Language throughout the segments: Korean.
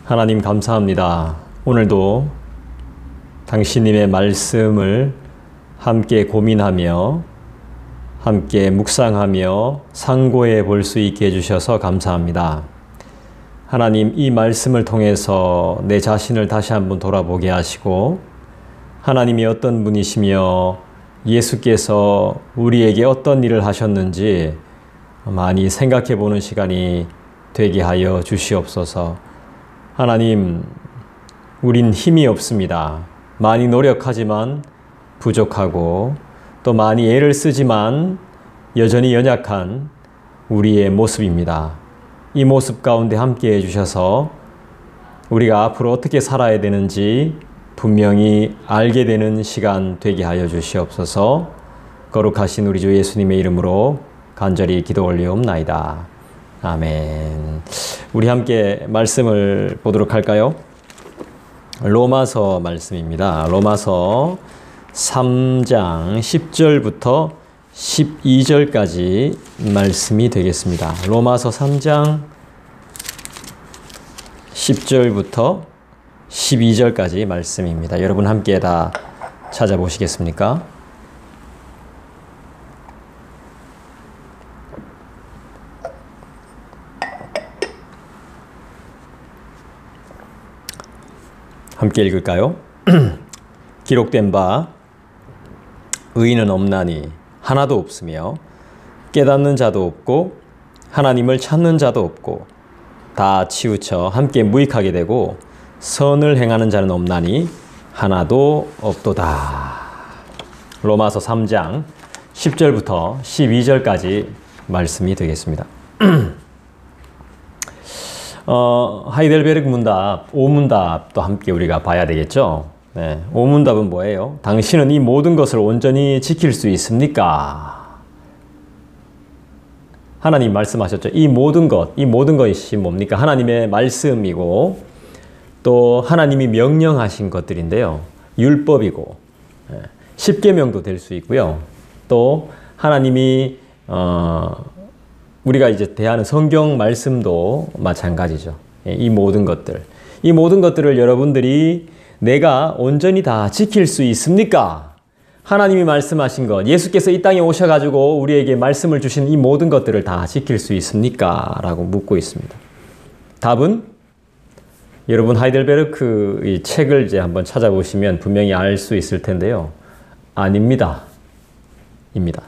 하나님 감사합니다. 오늘도 당신님의 말씀을 함께 고민하며 함께 묵상하며 상고해 볼 수 있게 해주셔서 감사합니다. 하나님, 이 말씀을 통해서 내 자신을 다시 한번 돌아보게 하시고 하나님이 어떤 분이시며 예수께서 우리에게 어떤 일을 하셨는지 많이 생각해 보는 시간이 되게 하여 주시옵소서. 하나님, 우린 힘이 없습니다. 많이 노력하지만 부족하고 또 많이 애를 쓰지만 여전히 연약한 우리의 모습입니다. 이 모습 가운데 함께 해주셔서 우리가 앞으로 어떻게 살아야 되는지 분명히 알게 되는 시간 되게 하여 주시옵소서. 거룩하신 우리 주 예수님의 이름으로 간절히 기도 올리옵나이다. 아멘. 우리 함께 말씀을 보도록 할까요? 로마서 말씀입니다. 로마서 3장 10절부터 12절까지 말씀이 되겠습니다. 로마서 3장 10절부터 12절까지 말씀입니다. 여러분 함께 다 찾아보시겠습니까? 함께 읽을까요? 기록된 바 의인은 없나니 하나도 없으며 깨닫는 자도 없고 하나님을 찾는 자도 없고 다 치우쳐 함께 무익하게 되고 선을 행하는 자는 없나니 하나도 없도다. 로마서 3장 10절부터 12절까지 말씀이 되겠습니다. 하이델베르크 문답, 오문답도 함께 우리가 봐야 되겠죠. 네, 오문답은 뭐예요? 당신은 이 모든 것을 온전히 지킬 수 있습니까? 하나님 말씀하셨죠. 이 모든 것이 뭡니까? 하나님의 말씀이고 또 하나님이 명령하신 것들인데요. 율법이고 10계명도 될 수 있고요. 또 하나님이 우리가 이제 대하는 성경 말씀도 마찬가지죠. 이 모든 것들을 여러분들이 내가 온전히 다 지킬 수 있습니까? 하나님이 말씀하신 것, 예수께서 이 땅에 오셔가지고 우리에게 말씀을 주신 이 모든 것들을 다 지킬 수 있습니까? 라고 묻고 있습니다. 답은 여러분 하이델베르크 이 책을 이제 한번 찾아보시면 분명히 알 수 있을 텐데요. 아닙니다. 입니다.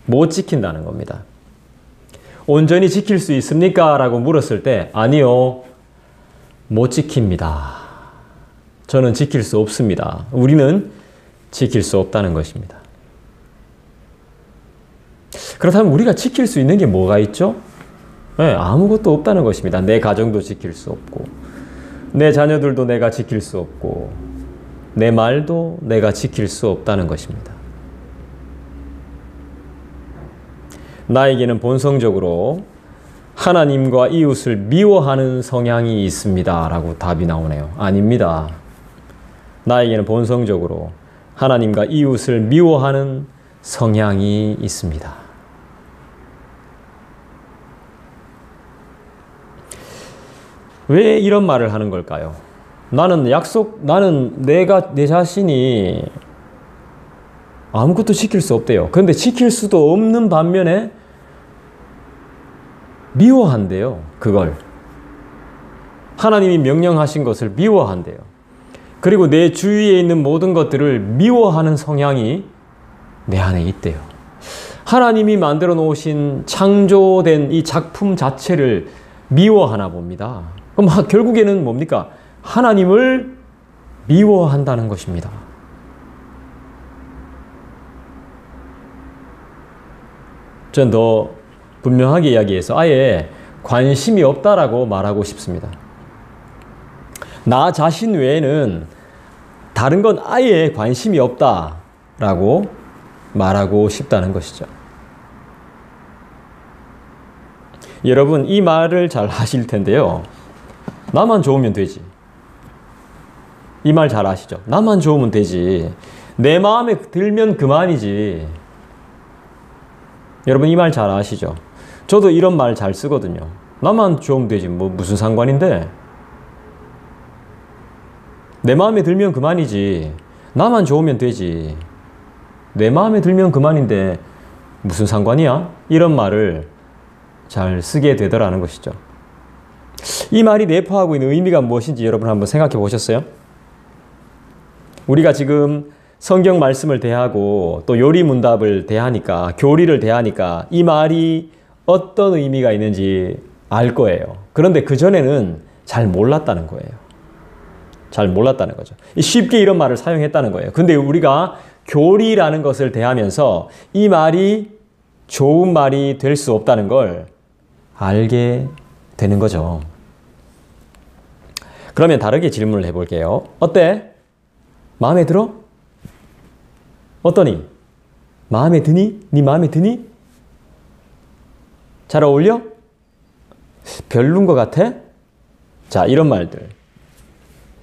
못 지킨다는 겁니다. 온전히 지킬 수 있습니까? 라고 물었을 때 아니요, 못 지킵니다. 저는 지킬 수 없습니다. 우리는 지킬 수 없다는 것입니다. 그렇다면 우리가 지킬 수 있는 게 뭐가 있죠? 네, 아무것도 없다는 것입니다. 내 가정도 지킬 수 없고 내 자녀들도 내가 지킬 수 없고 내 말도 내가 지킬 수 없다는 것입니다. 나에게는 본성적으로 하나님과 이웃을 미워하는 성향이 있습니다. 라고 답이 나오네요. 아닙니다. 나에게는 본성적으로 하나님과 이웃을 미워하는 성향이 있습니다. 왜 이런 말을 하는 걸까요? 나는 내 자신이 아무것도 지킬 수 없대요. 그런데 지킬 수도 없는 반면에 미워한대요. 그걸. 하나님이 명령하신 것을 미워한대요. 그리고 내 주위에 있는 모든 것들을 미워하는 성향이 내 안에 있대요. 하나님이 만들어 놓으신 창조된 이 작품 자체를 미워하나 봅니다. 그럼 결국에는 뭡니까? 하나님을 미워한다는 것입니다. 전 더 분명하게 이야기해서 아예 관심이 없다라고 말하고 싶습니다. 나 자신 외에는 다른 건 아예 관심이 없다라고 말하고 싶다는 것이죠. 여러분, 이 말을 잘 하실 텐데요. 나만 좋으면 되지. 이 말 잘 아시죠? 나만 좋으면 되지. 내 마음에 들면 그만이지. 여러분, 이 말 잘 아시죠? 저도 이런 말 잘 쓰거든요. 나만 좋으면 되지. 뭐 무슨 상관인데? 내 마음에 들면 그만이지. 나만 좋으면 되지. 내 마음에 들면 그만인데 무슨 상관이야? 이런 말을 잘 쓰게 되더라는 것이죠. 이 말이 내포하고 있는 의미가 무엇인지 여러분 한번 생각해 보셨어요? 우리가 지금 성경 말씀을 대하고 또 요리 문답을 대하니까, 교리를 대하니까 이 말이 어떤 의미가 있는지 알 거예요. 그런데 그전에는 잘 몰랐다는 거예요. 잘 몰랐다는 거죠. 쉽게 이런 말을 사용했다는 거예요. 근데 우리가 교리라는 것을 대하면서 이 말이 좋은 말이 될 수 없다는 걸 알게 되는 거죠. 그러면 다르게 질문을 해볼게요. 어때? 마음에 들어? 어떠니? 마음에 드니? 네 마음에 드니? 잘 어울려? 별론 것 같아? 자, 이런 말들.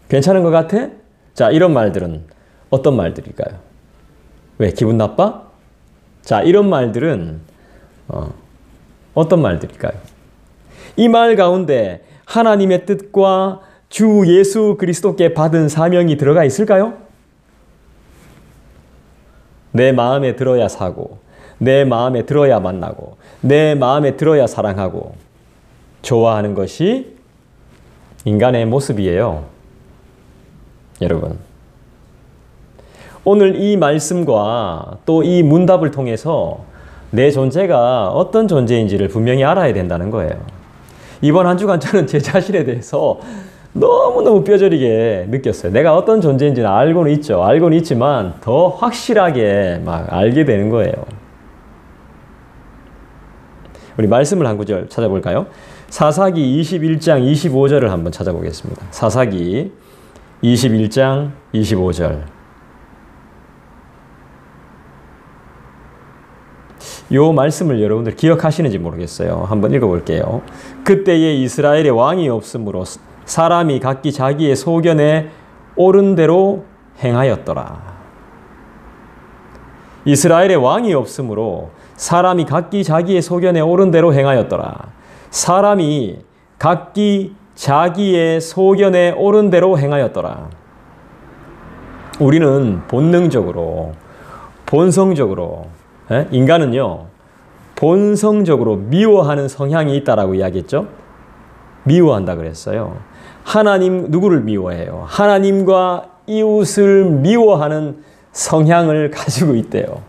괜찮은 것 같아? 자, 이런 말들은 어떤 말들일까요? 왜? 기분 나빠? 자, 이런 말들은 어떤 말들일까요? 이 말 가운데 하나님의 뜻과 주 예수 그리스도께 받은 사명이 들어가 있을까요? 내 마음에 들어야 사고, 내 마음에 들어야 만나고, 내 마음에 들어야 사랑하고, 좋아하는 것이 인간의 모습이에요. 여러분, 오늘 이 말씀과 또 이 문답을 통해서 내 존재가 어떤 존재인지를 분명히 알아야 된다는 거예요. 이번 한 주간 저는 제 자신에 대해서 너무너무 뼈저리게 느꼈어요. 내가 어떤 존재인지는 알고는 있죠. 알고는 있지만 더 확실하게 막 알게 되는 거예요. 우리 말씀을 한 구절 찾아볼까요? 사사기 21장 25절을 한번 찾아보겠습니다. 사사기 21장 25절. 요 말씀을 여러분들 기억하시는지 모르겠어요. 한번 읽어볼게요. 그때에 이스라엘에 왕이 없으므로 사람이 각기 자기의 소견에 옳은 대로 행하였더라. 이스라엘에 왕이 없으므로 사람이 각기 자기의 소견에 옳은 대로 행하였더라. 사람이 각기 자기의 소견에 옳은 대로 행하였더라. 우리는 본능적으로, 본성적으로, 인간은요, 본성적으로 미워하는 성향이 있다라고 이야기했죠. 미워한다 그랬어요. 하나님, 누구를 미워해요? 하나님과 이웃을 미워하는 성향을 가지고 있대요.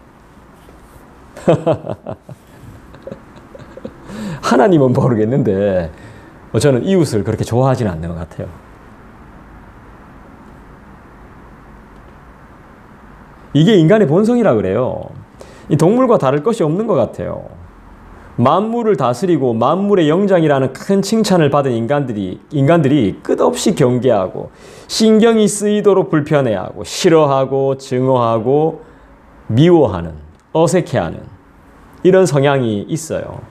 하나님은 모르겠는데 저는 이웃을 그렇게 좋아하지는 않는 것 같아요. 이게 인간의 본성이라 그래요. 이 동물과 다를 것이 없는 것 같아요. 만물을 다스리고 만물의 영장이라는 큰 칭찬을 받은 인간들이 끝없이 경계하고 신경이 쓰이도록 불편해하고 싫어하고 증오하고 미워하는, 어색해하는 이런 성향이 있어요.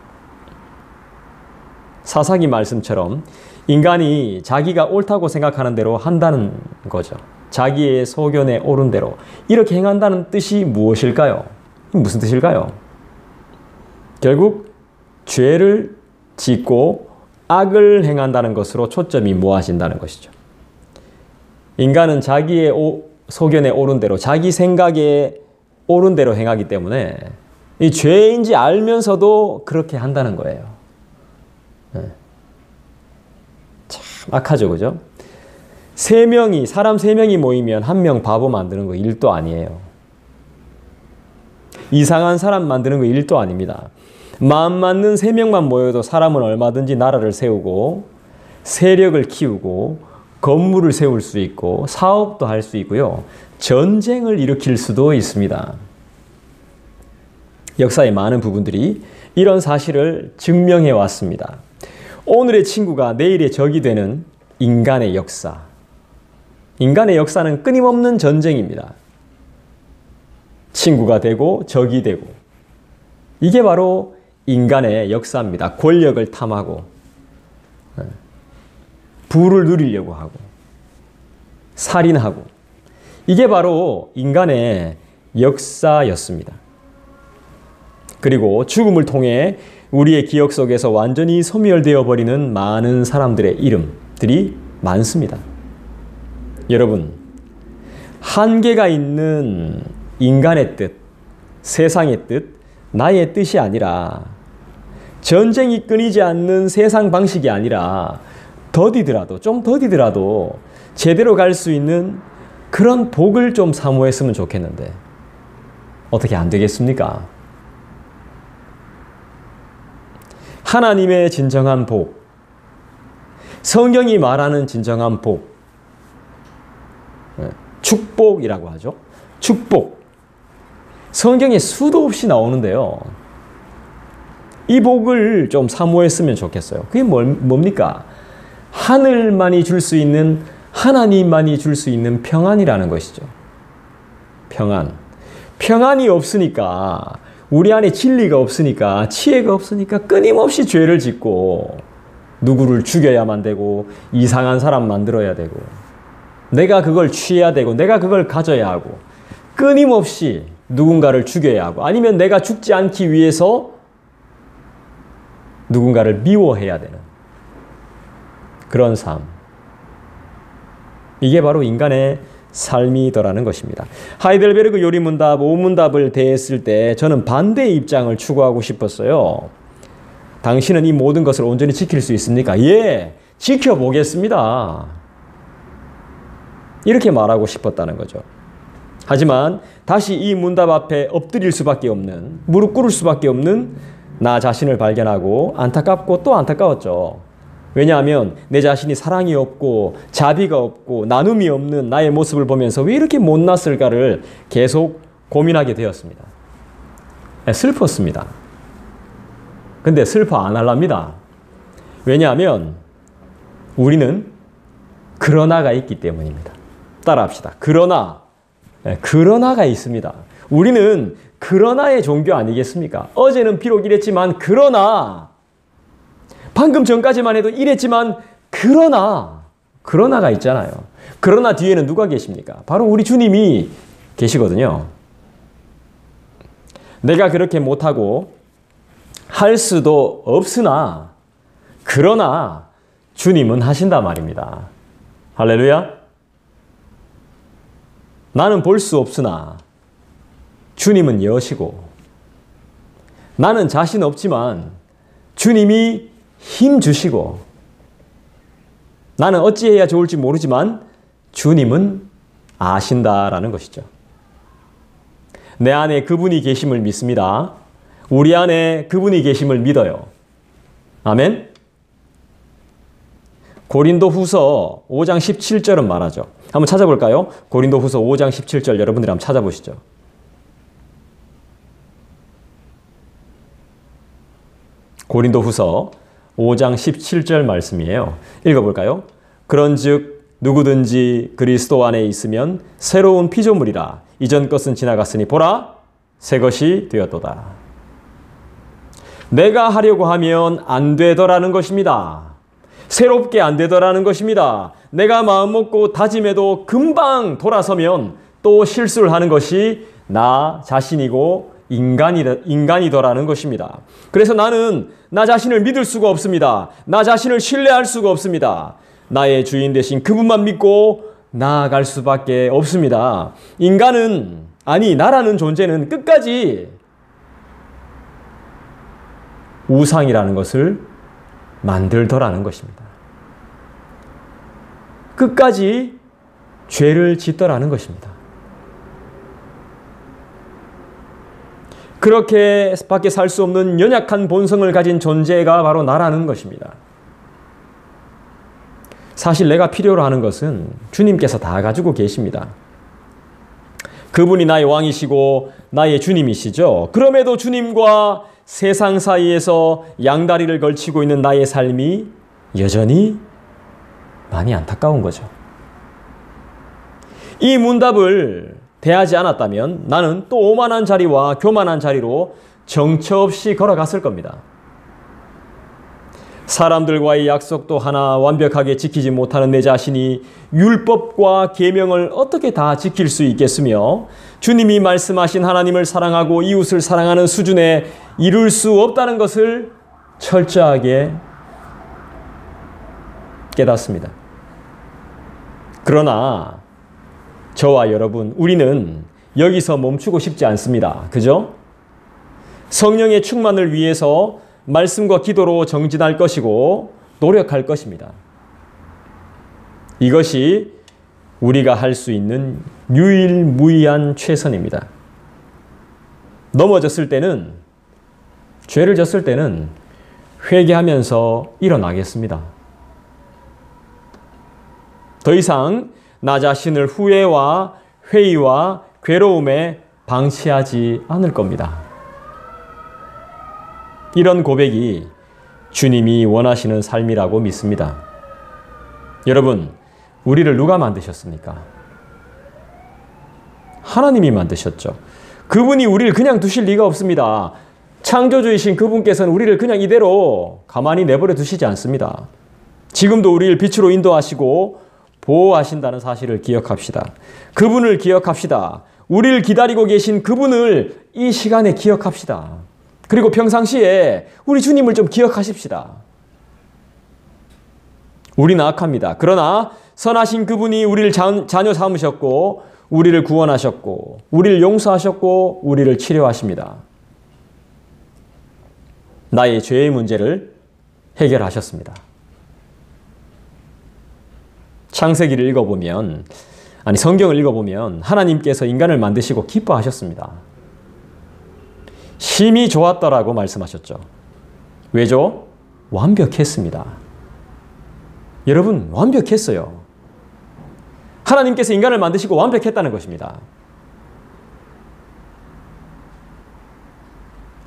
사사기 말씀처럼 인간이 자기가 옳다고 생각하는 대로 한다는 거죠. 자기의 소견에 옳은 대로 이렇게 행한다는 뜻이 무엇일까요? 무슨 뜻일까요? 결국 죄를 짓고 악을 행한다는 것으로 초점이 모아진다는 것이죠. 인간은 자기의 소견에 옳은 대로, 자기 생각에 옳은 대로 행하기 때문에 이 죄인지 알면서도 그렇게 한다는 거예요. 참 악하죠, 그죠? 사람 3명이 모이면 1명 바보 만드는 거 1도 아니에요. 이상한 사람 만드는 거 1도 아닙니다. 마음 맞는 3명만 모여도 사람은 얼마든지 나라를 세우고 세력을 키우고 건물을 세울 수 있고 사업도 할 수 있고요. 전쟁을 일으킬 수도 있습니다. 역사의 많은 부분들이 이런 사실을 증명해 왔습니다. 오늘의 친구가 내일의 적이 되는 인간의 역사. 인간의 역사는 끊임없는 전쟁입니다. 친구가 되고 적이 되고. 이게 바로 인간의 역사입니다. 권력을 탐하고 부를 누리려고 하고 살인하고. 이게 바로 인간의 역사였습니다. 그리고 죽음을 통해 우리의 기억 속에서 완전히 소멸되어 버리는 많은 사람들의 이름들이 많습니다. 여러분, 한계가 있는 인간의 뜻, 세상의 뜻, 나의 뜻이 아니라 전쟁이 끊이지 않는 세상 방식이 아니라 좀 더디더라도 제대로 갈 수 있는 그런 복을 좀 사모했으면 좋겠는데 어떻게 안 되겠습니까? 하나님의 진정한 복, 성경이 말하는 진정한 복, 축복이라고 하죠. 축복. 성경에 수도 없이 나오는데요. 이 복을 좀 사모했으면 좋겠어요. 그게 뭡니까? 하늘만이 줄 수 있는, 하나님만이 줄 수 있는 평안이라는 것이죠. 평안. 평안이 없으니까, 우리 안에 진리가 없으니까, 지혜가 없으니까 끊임없이 죄를 짓고 누구를 죽여야만 되고 이상한 사람 만들어야 되고 내가 그걸 취해야 되고 내가 그걸 가져야 하고 끊임없이 누군가를 죽여야 하고 아니면 내가 죽지 않기 위해서 누군가를 미워해야 되는 그런 삶. 이게 바로 인간의 삶이더라는 것입니다. 하이델베르그 요리문답 5문답을 대했을 때 저는 반대의 입장을 추구하고 싶었어요. 당신은 이 모든 것을 온전히 지킬 수 있습니까? 예, 지켜보겠습니다. 이렇게 말하고 싶었다는 거죠. 하지만 다시 이 문답 앞에 엎드릴 수밖에 없는, 무릎 꿇을 수밖에 없는 나 자신을 발견하고 안타깝고 또 안타까웠죠. 왜냐하면 내 자신이 사랑이 없고 자비가 없고 나눔이 없는 나의 모습을 보면서 왜 이렇게 못났을까를 계속 고민하게 되었습니다. 슬펐습니다. 근데 슬퍼 안 할랍니다. 왜냐하면 우리는 그러나가 있기 때문입니다. 따라합시다. 그러나가 있습니다. 우리는 그러나의 종교 아니겠습니까? 어제는 비록 이랬지만 그러나 방금 전까지만 해도 이랬지만 그러나가 있잖아요. 그러나 뒤에는 누가 계십니까? 바로 우리 주님이 계시거든요. 내가 그렇게 못하고 할 수도 없으나 그러나 주님은 하신단 말입니다. 할렐루야. 나는 볼 수 없으나 주님은 여시고 나는 자신 없지만 주님이 힘 주시고 나는 어찌해야 좋을지 모르지만 주님은 아신다라는 것이죠. 내 안에 그분이 계심을 믿습니다. 우리 안에 그분이 계심을 믿어요. 아멘. 고린도후서 5장 17절은 말하죠. 한번 찾아볼까요? 고린도후서 5장 17절 여러분들이 한번 찾아보시죠. 고린도후서 5장 17절 말씀이에요. 읽어볼까요? 그런즉 누구든지 그리스도 안에 있으면 새로운 피조물이라. 이전 것은 지나갔으니 보라 새 것이 되었도다. 내가 하려고 하면 안 되더라는 것입니다. 새롭게 안 되더라는 것입니다. 내가 마음먹고 다짐해도 금방 돌아서면 또 실수를 하는 것이 나 자신이고 인간이더라는 것입니다. 그래서 나는 나 자신을 믿을 수가 없습니다. 나 자신을 신뢰할 수가 없습니다. 나의 주인 되신 그분만 믿고 나아갈 수밖에 없습니다. 인간은, 아니 나라는 존재는 끝까지 우상이라는 것을 만들더라는 것입니다. 끝까지 죄를 짓더라는 것입니다. 그렇게 밖에 살 수 없는 연약한 본성을 가진 존재가 바로 나라는 것입니다. 사실 내가 필요로 하는 것은 주님께서 다 가지고 계십니다. 그분이 나의 왕이시고 나의 주님이시죠. 그럼에도 주님과 세상 사이에서 양다리를 걸치고 있는 나의 삶이 여전히 많이 안타까운 거죠. 이 문답을 대하지 않았다면 나는 또 오만한 자리와 교만한 자리로 정처 없이 걸어갔을 겁니다. 사람들과의 약속도 하나 완벽하게 지키지 못하는 내 자신이 율법과 계명을 어떻게 다 지킬 수 있겠으며 주님이 말씀하신 하나님을 사랑하고 이웃을 사랑하는 수준에 이룰 수 없다는 것을 철저하게 깨닫습니다. 그러나 저와 여러분, 우리는 여기서 멈추고 싶지 않습니다. 그죠? 성령의 충만을 위해서 말씀과 기도로 정진할 것이고 노력할 것입니다. 이것이 우리가 할 수 있는 유일무이한 최선입니다. 넘어졌을 때는, 죄를 졌을 때는 회개하면서 일어나겠습니다. 더 이상 나 자신을 후회와 회의와 괴로움에 방치하지 않을 겁니다. 이런 고백이 주님이 원하시는 삶이라고 믿습니다. 여러분, 우리를 누가 만드셨습니까? 하나님이 만드셨죠. 그분이 우리를 그냥 두실 리가 없습니다. 창조주이신 그분께서는 우리를 그냥 이대로 가만히 내버려 두시지 않습니다. 지금도 우리를 빛으로 인도하시고 보호하신다는 사실을 기억합시다. 그분을 기억합시다. 우리를 기다리고 계신 그분을 이 시간에 기억합시다. 그리고 평상시에 우리 주님을 좀 기억하십시다. 우리는 악합니다. 그러나 선하신 그분이 우리를 자녀 삼으셨고 우리를 구원하셨고 우리를 용서하셨고 우리를 치료하십니다. 나의 죄의 문제를 해결하셨습니다. 창세기를 읽어보면, 성경을 읽어보면 하나님께서 인간을 만드시고 기뻐하셨습니다. 심히 좋았더라고 말씀하셨죠. 왜죠? 완벽했습니다. 여러분, 완벽했어요. 하나님께서 인간을 만드시고 완벽했다는 것입니다.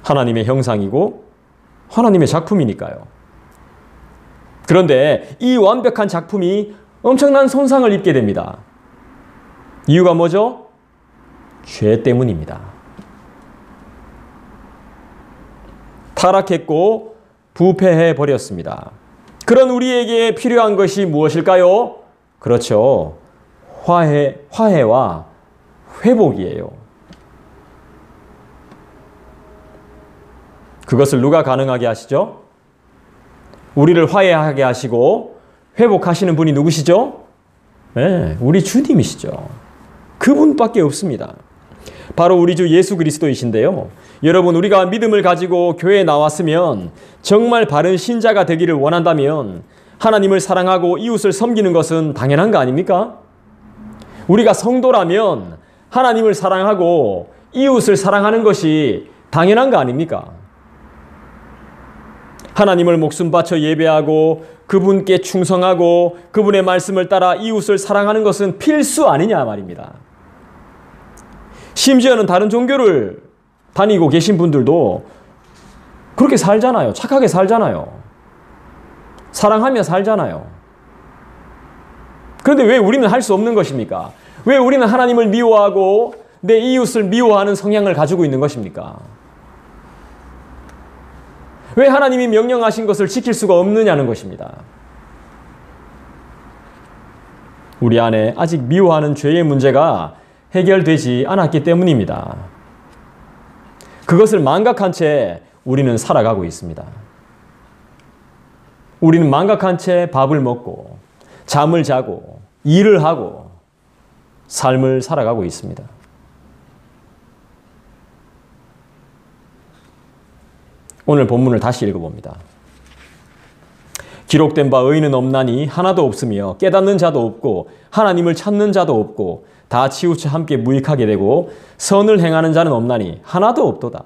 하나님의 형상이고 하나님의 작품이니까요. 그런데 이 완벽한 작품이 엄청난 손상을 입게 됩니다. 이유가 뭐죠? 죄 때문입니다. 타락했고 부패해 버렸습니다. 그런 우리에게 필요한 것이 무엇일까요? 그렇죠. 화해와 회복이에요. 그것을 누가 가능하게 하시죠? 우리를 화해하게 하시고 회복하시는 분이 누구시죠? 네, 우리 주님이시죠. 그분밖에 없습니다. 바로 우리 주 예수 그리스도이신데요. 여러분, 우리가 믿음을 가지고 교회에 나왔으면, 정말 바른 신자가 되기를 원한다면 하나님을 사랑하고 이웃을 섬기는 것은 당연한 거 아닙니까? 우리가 성도라면 하나님을 사랑하고 이웃을 사랑하는 것이 당연한 거 아닙니까? 하나님을 목숨 바쳐 예배하고 그분께 충성하고 그분의 말씀을 따라 이웃을 사랑하는 것은 필수 아니냐 말입니다. 심지어는 다른 종교를 다니고 계신 분들도 그렇게 살잖아요. 착하게 살잖아요. 사랑하며 살잖아요. 그런데 왜 우리는 할 수 없는 것입니까? 왜 우리는 하나님을 미워하고 내 이웃을 미워하는 성향을 가지고 있는 것입니까? 왜 하나님이 명령하신 것을 지킬 수가 없느냐는 것입니다. 우리 안에 아직 미워하는 죄의 문제가 해결되지 않았기 때문입니다. 그것을 망각한 채 우리는 살아가고 있습니다. 우리는 망각한 채 밥을 먹고 잠을 자고 일을 하고 삶을 살아가고 있습니다. 오늘 본문을 다시 읽어봅니다. 기록된 바 의인은 없나니 하나도 없으며 깨닫는 자도 없고 하나님을 찾는 자도 없고 다 치우쳐 함께 무익하게 되고 선을 행하는 자는 없나니 하나도 없도다.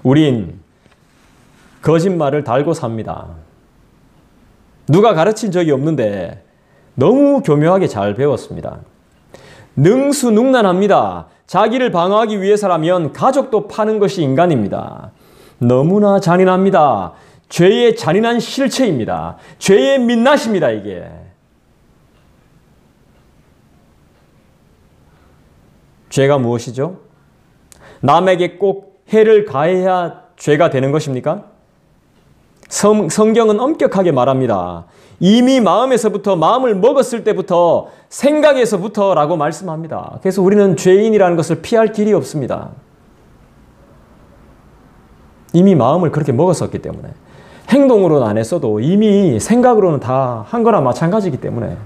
우린 거짓말을 달고 삽니다. 누가 가르친 적이 없는데 너무 교묘하게 잘 배웠습니다. 능수능란합니다. 자기를 방어하기 위해서라면 가족도 파는 것이 인간입니다. 너무나 잔인합니다. 죄의 잔인한 실체입니다. 죄의 민낯입니다, 이게. 죄가 무엇이죠? 남에게 꼭 해를 가해야 죄가 되는 것입니까? 성경은 엄격하게 말합니다. 이미 마음에서부터, 마음을 먹었을 때부터, 생각에서부터라고 말씀합니다. 그래서 우리는 죄인이라는 것을 피할 길이 없습니다. 이미 마음을 그렇게 먹었었기 때문에. 행동으로는 안 했어도 이미 생각으로는 다 한 거나 마찬가지이기 때문에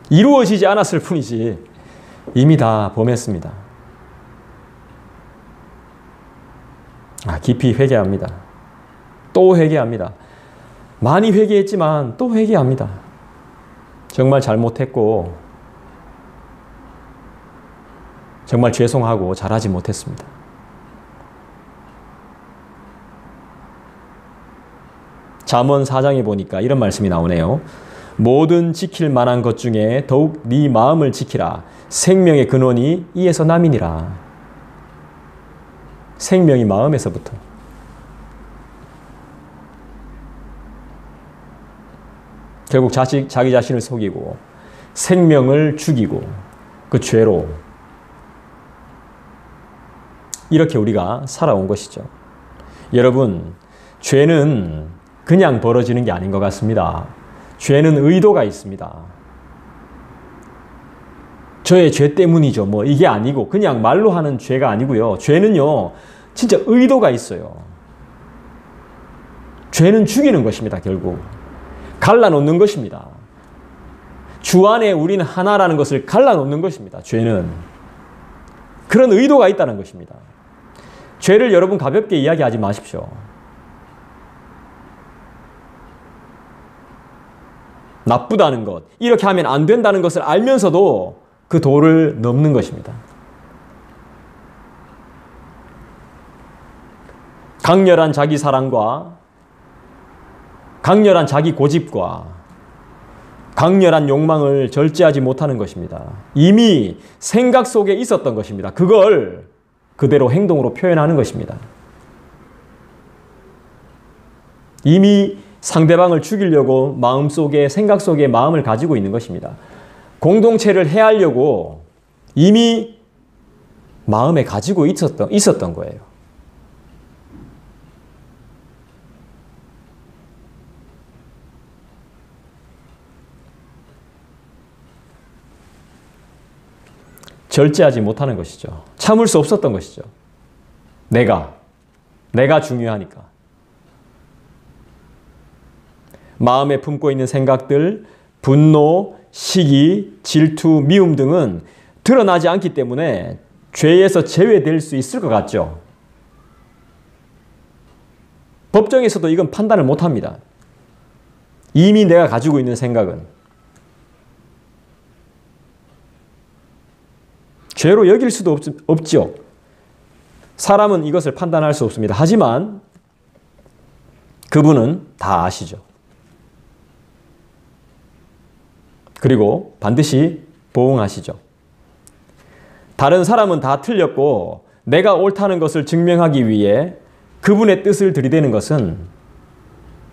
이루어지지 않았을 뿐이지 이미 다 범했습니다. 깊이 회개합니다. 또 회개합니다. 많이 회개했지만 또 회개합니다. 정말 잘못했고 정말 죄송하고 잘하지 못했습니다. 잠언 4장에 보니까 이런 말씀이 나오네요. 모든 지킬 만한 것 중에 더욱 네 마음을 지키라. 생명의 근원이 이에서 남이니라. 생명이 마음에서부터. 결국 자기 자신을 속이고 생명을 죽이고 그 죄로 이렇게 우리가 살아온 것이죠. 여러분, 죄는 그냥 벌어지는 게 아닌 것 같습니다. 죄는 의도가 있습니다. 저의 죄 때문이죠. 이게 아니고 그냥 말로 하는 죄가 아니고요. 죄는요, 진짜 의도가 있어요. 죄는 죽이는 것입니다, 결국. 갈라놓는 것입니다. 주 안에 우리는 하나라는 것을 갈라놓는 것입니다, 죄는. 그런 의도가 있다는 것입니다. 죄를 여러분 가볍게 이야기하지 마십시오. 나쁘다는 것, 이렇게 하면 안 된다는 것을 알면서도 그 도를 넘는 것입니다. 강렬한 자기 사랑과 강렬한 자기 고집과 강렬한 욕망을 절제하지 못하는 것입니다. 이미 생각 속에 있었던 것입니다. 그걸 그대로 행동으로 표현하는 것입니다. 이미 상대방을 죽이려고 마음속에, 생각 속에 마음을 가지고 있는 것입니다. 공동체를 해하려고 이미 마음에 가지고 있었던 거예요. 절제하지 못하는 것이죠. 참을 수 없었던 것이죠. 내가 중요하니까. 마음에 품고 있는 생각들, 분노, 시기, 질투, 미움 등은 드러나지 않기 때문에 죄에서 제외될 수 있을 것 같죠. 법정에서도 이건 판단을 못합니다. 이미 내가 가지고 있는 생각은. 죄로 여길 수도 없죠. 사람은 이것을 판단할 수 없습니다. 하지만 그분은 다 아시죠. 그리고 반드시 보응하시죠. 다른 사람은 다 틀렸고 내가 옳다는 것을 증명하기 위해 그분의 뜻을 들이대는 것은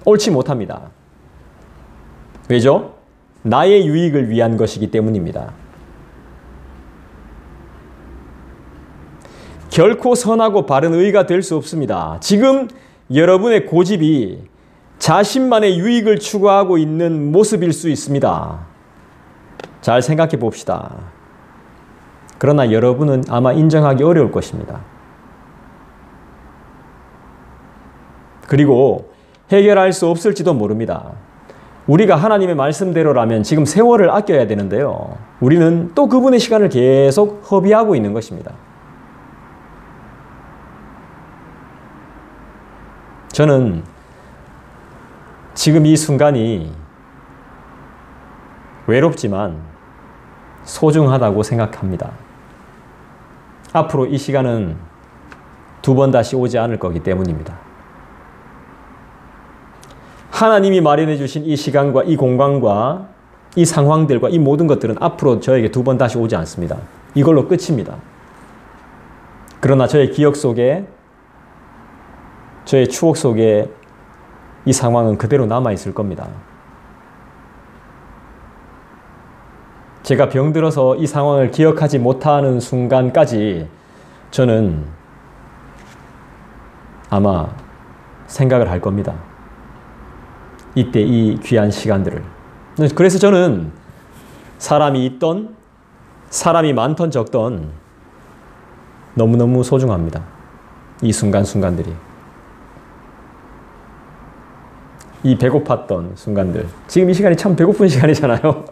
옳지 못합니다. 왜죠? 나의 유익을 위한 것이기 때문입니다. 결코 선하고 바른 의가 될 수 없습니다. 지금 여러분의 고집이 자신만의 유익을 추구하고 있는 모습일 수 있습니다. 잘 생각해 봅시다. 그러나 여러분은 아마 인정하기 어려울 것입니다. 그리고 해결할 수 없을지도 모릅니다. 우리가 하나님의 말씀대로라면 지금 세월을 아껴야 되는데요. 우리는 또 그분의 시간을 계속 허비하고 있는 것입니다. 저는 지금 이 순간이 외롭지만 소중하다고 생각합니다. 앞으로 이 시간은 두 번 다시 오지 않을 거기 때문입니다. 하나님이 마련해 주신 이 시간과 이 공간과 이 상황들과 이 모든 것들은 앞으로 저에게 두 번 다시 오지 않습니다. 이걸로 끝입니다. 그러나 저의 기억 속에, 저의 추억 속에 이 상황은 그대로 남아있을 겁니다. 제가 병들어서 이 상황을 기억하지 못하는 순간까지 저는 아마 생각을 할 겁니다. 이때 이 귀한 시간들을. 그래서 저는 사람이 있던, 사람이 많던 적던 너무너무 소중합니다. 이 순간순간들이. 이 배고팠던 순간들. 지금 이 시간이 참 배고픈 시간이잖아요.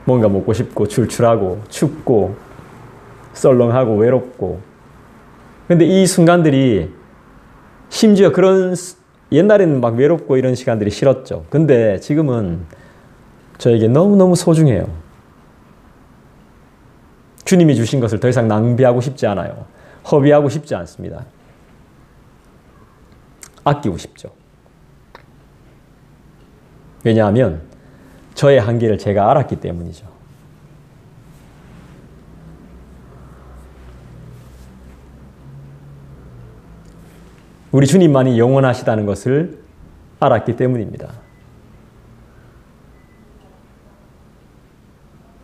뭔가 먹고 싶고 출출하고 춥고 썰렁하고 외롭고. 근데 이 순간들이 심지어 그런 옛날에는 막 외롭고 이런 시간들이 싫었죠. 근데 지금은 저에게 너무너무 소중해요. 주님이 주신 것을 더 이상 낭비하고 싶지 않아요. 허비하고 싶지 않습니다. 아끼고 싶죠. 왜냐하면 저의 한계를 제가 알았기 때문이죠. 우리 주님만이 영원하시다는 것을 알았기 때문입니다.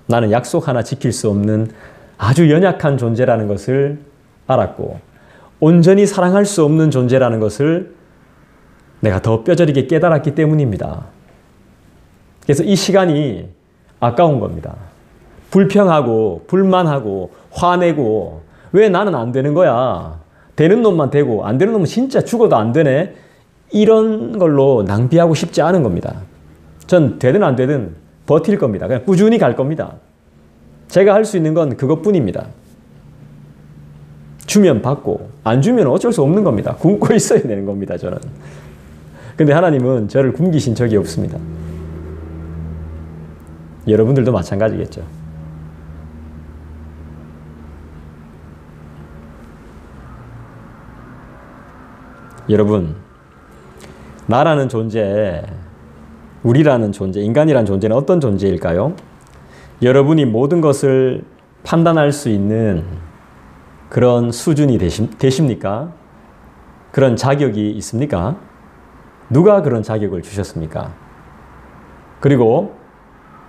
나는 약속 하나 지킬 수 없는 아주 연약한 존재라는 것을 알았고, 온전히 사랑할 수 없는 존재라는 것을 내가 더 뼈저리게 깨달았기 때문입니다. 그래서 이 시간이 아까운 겁니다. 불평하고 불만하고 화내고 왜 나는 안 되는 거야? 되는 놈만 되고 안 되는 놈은 진짜 죽어도 안 되네? 이런 걸로 낭비하고 싶지 않은 겁니다. 전 되든 안 되든 버틸 겁니다. 그냥 꾸준히 갈 겁니다. 제가 할 수 있는 건 그것뿐입니다. 주면 받고 안 주면 어쩔 수 없는 겁니다. 굶고 있어야 되는 겁니다, 저는. 근데 하나님은 저를 굶기신 적이 없습니다. 여러분들도 마찬가지겠죠. 여러분, 나라는 존재, 우리라는 존재, 인간이라는 존재는 어떤 존재일까요? 여러분이 모든 것을 판단할 수 있는 그런 수준이 되십니까? 그런 자격이 있습니까? 누가 그런 자격을 주셨습니까? 그리고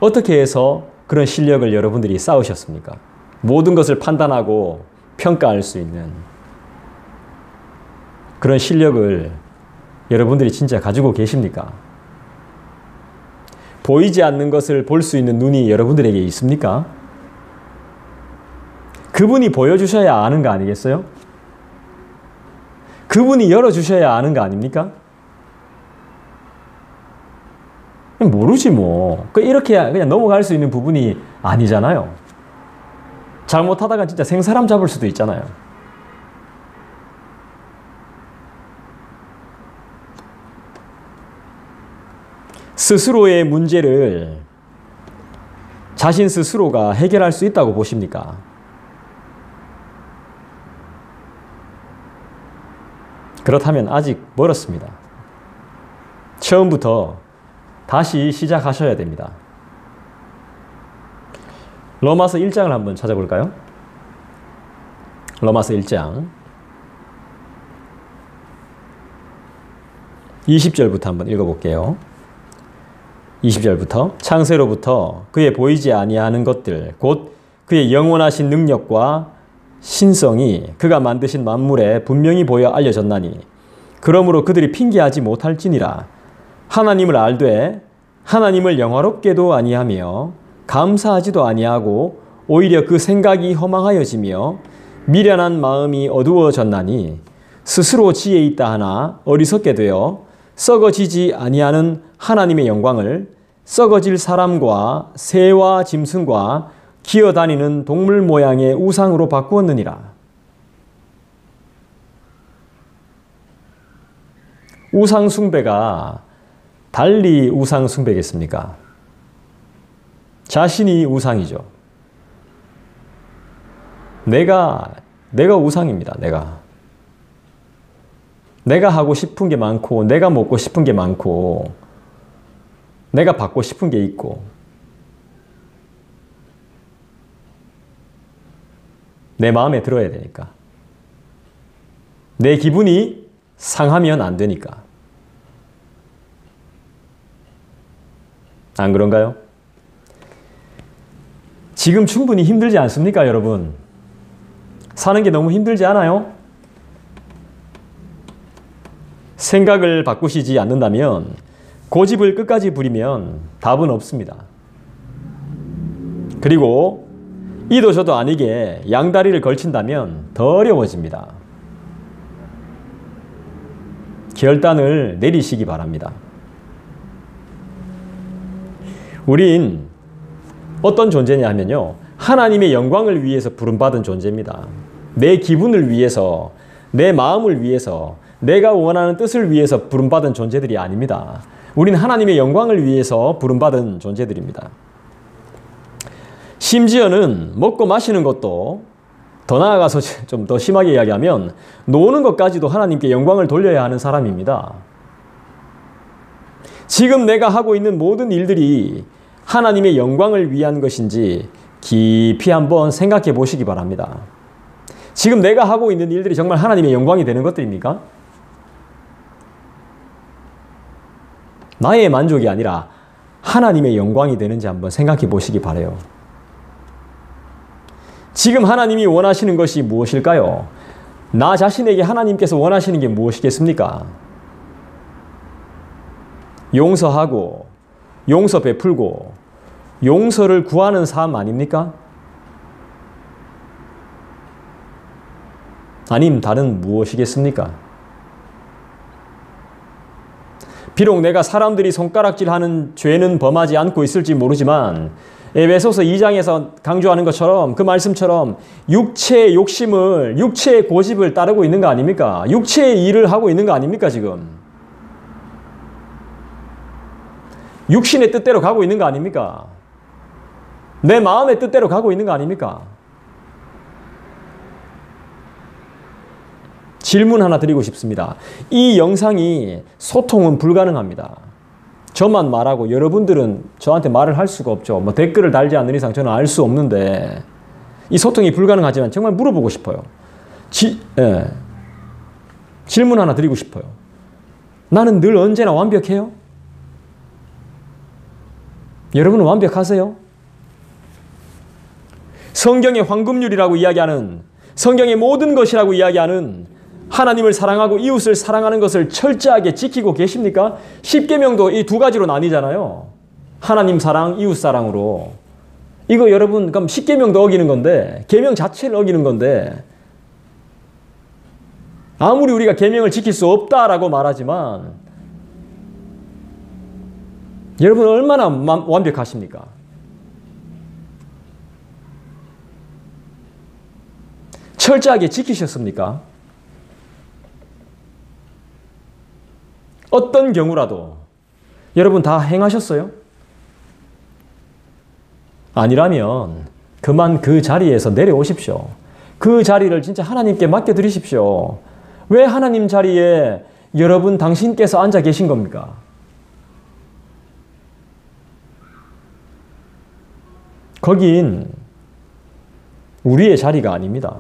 어떻게 해서 그런 실력을 여러분들이 쌓으셨습니까? 모든 것을 판단하고 평가할 수 있는 그런 실력을 여러분들이 진짜 가지고 계십니까? 보이지 않는 것을 볼 수 있는 눈이 여러분들에게 있습니까? 그분이 보여주셔야 아는 거 아니겠어요? 그분이 열어주셔야 아는 거 아닙니까? 모르지 뭐. 이렇게 그냥 넘어갈 수 있는 부분이 아니잖아요. 잘못하다가 진짜 생사람 잡을 수도 있잖아요. 스스로의 문제를 자신 스스로가 해결할 수 있다고 보십니까? 그렇다면 아직 멀었습니다. 처음부터 다시 시작하셔야 됩니다. 로마서 1장을 한번 찾아볼까요? 로마서 1장 20절부터 한번 읽어볼게요. 20절부터 창세로부터 그의 보이지 아니하는 것들 곧 그의 영원하신 능력과 신성이 그가 만드신 만물에 분명히 보여 알려졌나니 그러므로 그들이 핑계하지 못할지니라. 하나님을 알되 하나님을 영화롭게도 아니하며 감사하지도 아니하고 오히려 그 생각이 허망하여지며 미련한 마음이 어두워졌나니 스스로 지혜 있다 하나 어리석게 되어 썩어지지 아니하는 하나님의 영광을 썩어질 사람과 새와 짐승과 기어다니는 동물 모양의 우상으로 바꾸었느니라. 우상 숭배가 달리 우상 숭배겠습니까? 자신이 우상이죠. 내가 우상입니다. 내가 하고 싶은 게 많고 내가 먹고 싶은 게 많고 내가 받고 싶은 게 있고 내 마음에 들어야 되니까 내 기분이 상하면 안 되니까 안 그런가요? 지금 충분히 힘들지 않습니까, 여러분? 사는 게 너무 힘들지 않아요? 생각을 바꾸시지 않는다면 고집을 끝까지 부리면 답은 없습니다. 그리고 이도 저도 아니게 양다리를 걸친다면 더 어려워집니다. 결단을 내리시기 바랍니다. 우린 어떤 존재냐 하면요, 하나님의 영광을 위해서 부름받은 존재입니다. 내 기분을 위해서, 내 마음을 위해서, 내가 원하는 뜻을 위해서 부름받은 존재들이 아닙니다. 우린 하나님의 영광을 위해서 부름받은 존재들입니다. 심지어는 먹고 마시는 것도, 더 나아가서 좀 더 심하게 이야기하면 노는 것까지도 하나님께 영광을 돌려야 하는 사람입니다. 지금 내가 하고 있는 모든 일들이 하나님의 영광을 위한 것인지 깊이 한번 생각해 보시기 바랍니다. 지금 내가 하고 있는 일들이 정말 하나님의 영광이 되는 것들입니까? 나의 만족이 아니라 하나님의 영광이 되는지 한번 생각해 보시기 바라요. 지금 하나님이 원하시는 것이 무엇일까요? 나 자신에게 하나님께서 원하시는 게 무엇이겠습니까? 용서하고, 용서 베풀고, 용서를 구하는 삶 아닙니까? 아님 다른 무엇이겠습니까? 비록 내가 사람들이 손가락질하는 죄는 범하지 않고 있을지 모르지만 에베소서 2장에서 강조하는 것처럼, 그 말씀처럼 육체의 욕심을, 육체의 고집을 따르고 있는 거 아닙니까? 육체의 일을 하고 있는 거 아닙니까 지금? 육신의 뜻대로 가고 있는 거 아닙니까? 내 마음의 뜻대로 가고 있는 거 아닙니까? 질문 하나 드리고 싶습니다. 이 영상이 소통은 불가능합니다. 저만 말하고 여러분들은 저한테 말을 할 수가 없죠. 뭐 댓글을 달지 않는 이상 저는 알 수 없는데, 이 소통이 불가능하지만 정말 물어보고 싶어요. 질문 하나 드리고 싶어요. 나는 늘 언제나 완벽해요? 여러분은 완벽하세요? 성경의 황금률이라고 이야기하는, 성경의 모든 것이라고 이야기하는 하나님을 사랑하고 이웃을 사랑하는 것을 철저하게 지키고 계십니까? 십계명도 이 두 가지로 나뉘잖아요. 하나님 사랑, 이웃 사랑으로. 이거 여러분 그럼 십계명도 어기는 건데, 계명 자체를 어기는 건데, 아무리 우리가 계명을 지킬 수 없다라고 말하지만 여러분 얼마나 완벽하십니까? 철저하게 지키셨습니까? 어떤 경우라도 여러분 다 행하셨어요? 아니라면 그만 그 자리에서 내려오십시오. 그 자리를 진짜 하나님께 맡겨드리십시오. 왜 하나님 자리에 여러분 당신께서 앉아 계신 겁니까? 거긴 우리의 자리가 아닙니다.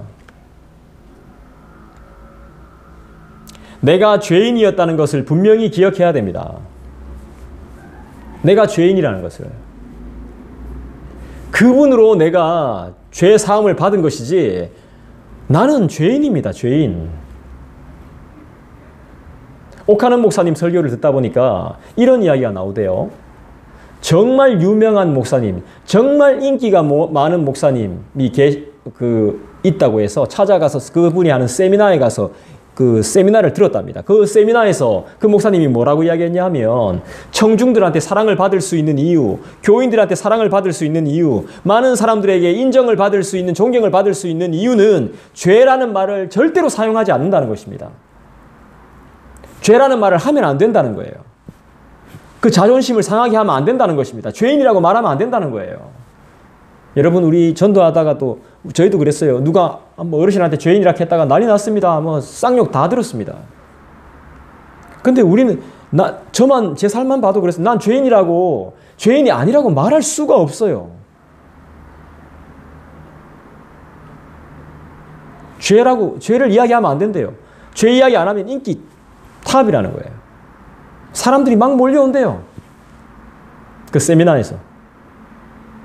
내가 죄인이었다는 것을 분명히 기억해야 됩니다. 내가 죄인이라는 것을. 그분으로 내가 죄 사함을 받은 것이지, 나는 죄인입니다. 죄인. 옥하는 목사님 설교를 듣다 보니까 이런 이야기가 나오대요. 정말 유명한 목사님, 정말 인기가 많은 목사님이 있다고 해서 찾아가서 그분이 하는 세미나에 가서 그 세미나를 들었답니다. 그 세미나에서 그 목사님이 뭐라고 이야기했냐 하면, 청중들한테 사랑을 받을 수 있는 이유, 교인들한테 사랑을 받을 수 있는 이유, 많은 사람들에게 인정을 받을 수 있는, 존경을 받을 수 있는 이유는 죄라는 말을 절대로 사용하지 않는다는 것입니다. 죄라는 말을 하면 안 된다는 거예요. 그 자존심을 상하게 하면 안 된다는 것입니다. 죄인이라고 말하면 안 된다는 거예요. 여러분, 우리 전도하다가 또 저희도 그랬어요. 누가 뭐 어르신한테 죄인이라 했다가 난리 났습니다. 뭐 쌍욕 다 들었습니다. 근데 우리는 저만 제 삶만 봐도 그랬어요. 난 죄인이 아니라고 말할 수가 없어요. 죄를 이야기하면 안 된대요. 죄 이야기 안 하면 인기 탑이라는 거예요. 사람들이 막 몰려온대요. 그 세미나에서.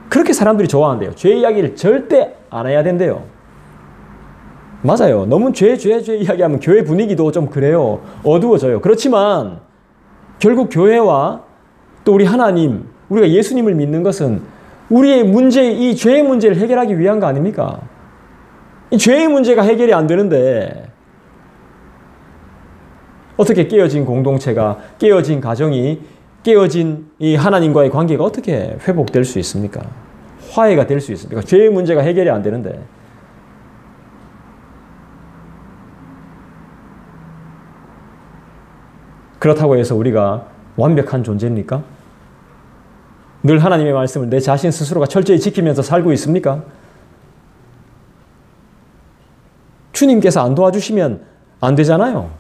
그렇게 사람들이 좋아한대요. 죄 이야기를 절대 안 해야 된대요. 맞아요. 너무 죄 이야기하면 교회 분위기도 좀 그래요. 어두워져요. 그렇지만 결국 교회와 또 우리 하나님, 우리가 예수님을 믿는 것은 우리의 문제, 이 죄의 문제를 해결하기 위한 거 아닙니까? 이 죄의 문제가 해결이 안 되는데 어떻게 깨어진 공동체가, 깨어진 가정이, 깨어진 이 하나님과의 관계가 어떻게 회복될 수 있습니까? 화해가 될 수 있습니까? 죄의 문제가 해결이 안 되는데. 그렇다고 해서 우리가 완벽한 존재입니까? 늘 하나님의 말씀을 내 자신 스스로가 철저히 지키면서 살고 있습니까? 주님께서 안 도와주시면 안 되잖아요.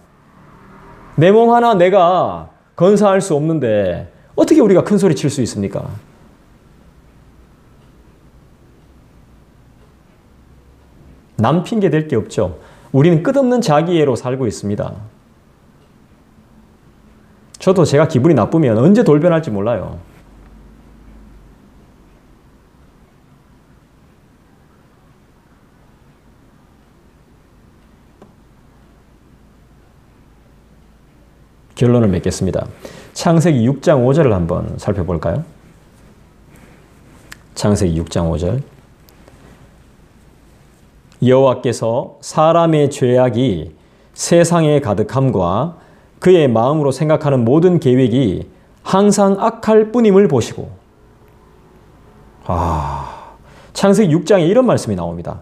내 몸 하나 내가 건사할 수 없는데 어떻게 우리가 큰 소리 칠 수 있습니까? 남 핑계 댈 게 없죠. 우리는 끝없는 자기애로 살고 있습니다. 저도 제가 기분이 나쁘면 언제 돌변할지 몰라요. 결론을 맺겠습니다. 창세기 6장 5절을 한번 살펴볼까요? 창세기 6장 5절. 여호와께서 사람의 죄악이 세상에 가득함과 그의 마음으로 생각하는 모든 계획이 항상 악할 뿐임을 보시고. 창세기 6장에 이런 말씀이 나옵니다.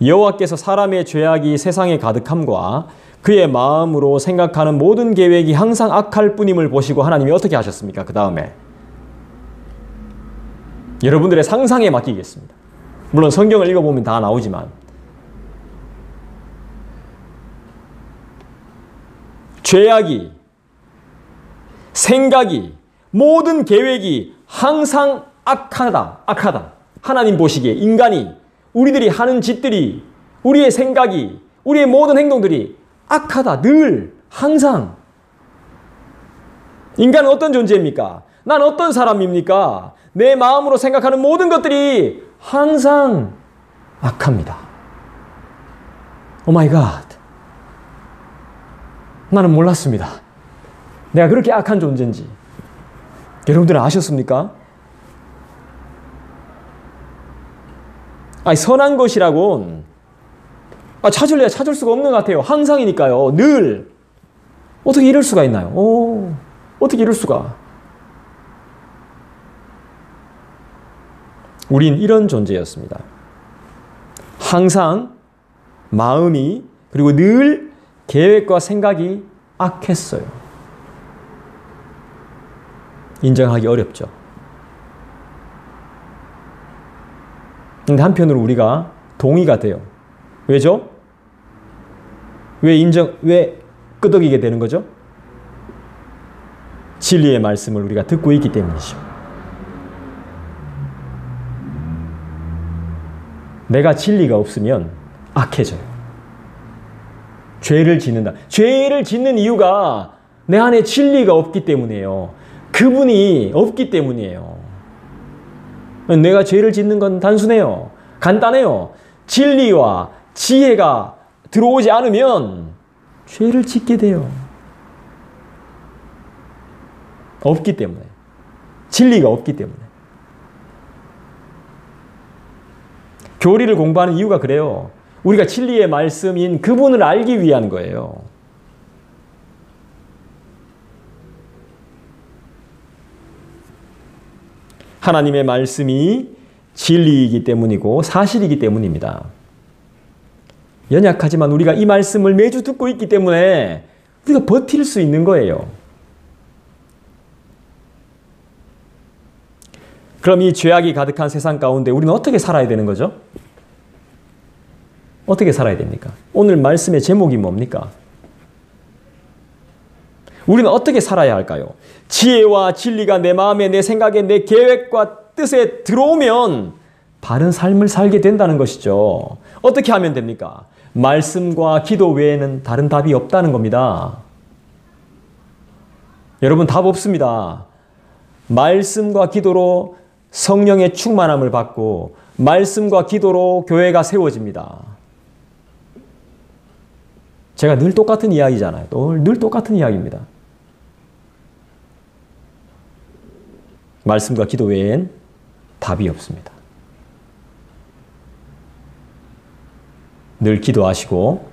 여호와께서 사람의 죄악이 세상에 가득함과 그의 마음으로 생각하는 모든 계획이 항상 악할 뿐임을 보시고 하나님이 어떻게 하셨습니까? 그 다음에 여러분들의 상상에 맡기겠습니다. 물론 성경을 읽어보면 다 나오지만 죄악이, 생각이, 모든 계획이 항상 악하다. 하나님 보시기에 인간이, 우리들이 하는 짓들이, 우리의 생각이, 우리의 모든 행동들이 악하다. 늘, 항상. 인간은 어떤 존재입니까? 난 어떤 사람입니까? 내 마음으로 생각하는 모든 것들이 항상 악합니다. 오 마이 갓. 나는 몰랐습니다. 내가 그렇게 악한 존재인지. 여러분들은 아셨습니까? 선한 것이라곤 찾을래야 찾을 수가 없는 것 같아요. 항상이니까요. 늘. 어떻게 이럴 수가 있나요? 어떻게 이럴 수가. 우린 이런 존재였습니다. 항상 마음이 그리고 늘 계획과 생각이 악했어요. 인정하기 어렵죠. 근데 한편으로 우리가 동의가 돼요. 왜죠? 왜 끄덕이게 되는 거죠? 진리의 말씀을 우리가 듣고 있기 때문이죠. 내가 진리가 없으면 악해져요. 죄를 짓는다. 죄를 짓는 이유가 내 안에 진리가 없기 때문이에요. 그분이 없기 때문이에요. 내가 죄를 짓는 건 단순해요. 간단해요. 진리와 지혜가 들어오지 않으면 죄를 짓게 돼요. 없기 때문에. 진리가 없기 때문에. 교리를 공부하는 이유가 그래요. 우리가 진리의 말씀인 그분을 알기 위한 거예요. 하나님의 말씀이 진리이기 때문이고 사실이기 때문입니다. 연약하지만 우리가 이 말씀을 매주 듣고 있기 때문에 우리가 버틸 수 있는 거예요. 그럼 이 죄악이 가득한 세상 가운데 우리는 어떻게 살아야 되는 거죠? 어떻게 살아야 됩니까? 오늘 말씀의 제목이 뭡니까? 우리는 어떻게 살아야 할까요? 지혜와 진리가 내 마음에, 내 생각에, 내 계획과 뜻에 들어오면 바른 삶을 살게 된다는 것이죠. 어떻게 하면 됩니까? 말씀과 기도 외에는 다른 답이 없다는 겁니다. 여러분, 답 없습니다. 말씀과 기도로 성령의 충만함을 받고 말씀과 기도로 교회가 세워집니다. 제가 늘 똑같은 이야기잖아요. 늘 똑같은 이야기입니다. 말씀과 기도 외엔 답이 없습니다. 늘 기도하시고